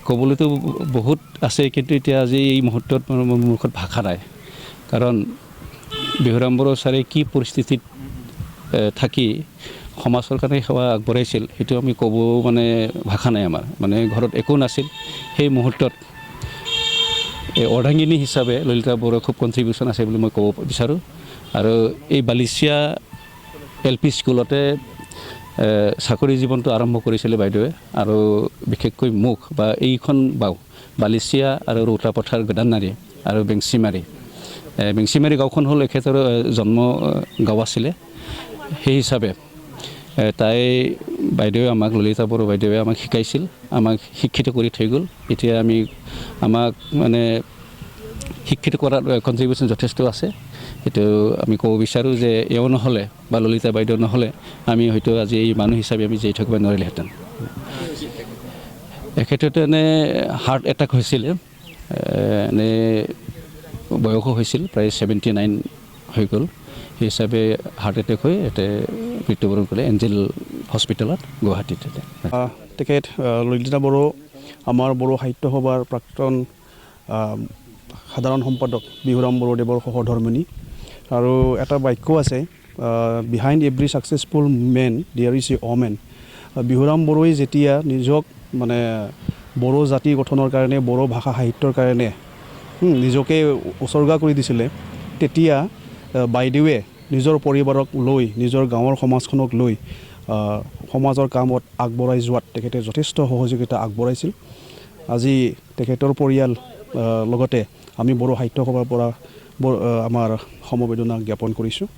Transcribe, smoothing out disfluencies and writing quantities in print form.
ক'বলৈতো বহুত আছে, কিন্তু এতিয়া আজি এই মুহূৰ্তত মোৰ মুখত ভাষা নাই। কাৰণ বিহুৰাম বড়ো ছাৰে কি পৰিস্থিতিত থাকি সমাজৰ কাৰণে সেৱা আগবঢ়াইছিল, সেইটো আমি ক'ব মানে ভাষা নাই আমাৰ। মানে ঘৰত একো নাছিল সেই মুহূৰ্তত। অৰ্ধাংগিনী হিচাপে ললিতা বড়োৰ খুব কণ্ট্ৰিবিউশ্যন আছে বুলি মই ক'ব বিচাৰোঁ। আৰু এই বালিচিয়া LP স্কুলতে চাকৰি জীৱনটো আৰম্ভ কৰিছিলে বাইদেৱে। আৰু বিশেষকৈ মোক বা এইখন বালিচিয়া আৰু ৰৌতাপথাৰ গদানাৰী আৰু বেংচিমাৰী গাঁওখন হ'ল এখেতৰ জন্ম গাঁও আছিলে। সেই হিচাপে তাই বাইদেৱে আমাক, ললিতা বড়ো বাইদেৱে আমাক শিকাইছিল, আমাক শিক্ষিত কৰি থৈ গ'ল। এতিয়া আমাক মানে শিক্ষিত কৰাৰ কণ্ট্ৰিবিউশ্যন যথেষ্ট আছে। সেইটো আমি ক'ব বিচাৰোঁ যে এওঁ নহ'লে বা ললিতা বাইদেউ নহ'লে আমি হয়তো আজি এই মানুহ হিচাপে আমি জীয়াই থাকিব নোৱাৰিলোহেঁতেন। এখেততে এনে হাৰ্ট এটাক হৈছিলে, এনে বয়সো হৈছিল, প্ৰায় 79 হৈ গ'ল। সেই হিচাপে হাৰ্ট এটেক হৈ মৃত্যুবৰণ কৰিলে এঞ্জেল হস্পিটেলত গুৱাহাটীত। তেখেত ললিতা বড়ো আমাৰ বড়ো সাহিত্য সভাৰ প্ৰাক্তন সাধাৰণ সম্পাদক বিহুৰাম বড়োদেৱৰ সহধৰ্মিনী। আৰু এটা বাক্য আছে, behind every successful men there is a woman. Bihuram বড়োই যেতিয়া নিজক মানে বড়ো জাতি গঠনৰ কাৰণে, বড়ো ভাষা সাহিত্যৰ কাৰণে নিজকে উচৰ্গা কৰি দিছিলে, তেতিয়া বাইদেৱে নিজৰ পৰিবাৰক লৈ, নিজৰ গাঁৱৰ সমাজখনক লৈ সমাজৰ কামত আগবঢ়াই যোৱাত তেখেতে যথেষ্ট সহযোগিতা আগবঢ়াইছিল। আজি তেখেতৰ পৰিয়াল লগতে আমি বড়ো সাহিত্য সভাৰ পৰা আমাৰ সমবেদনা জ্ঞাপন কৰিছোঁ।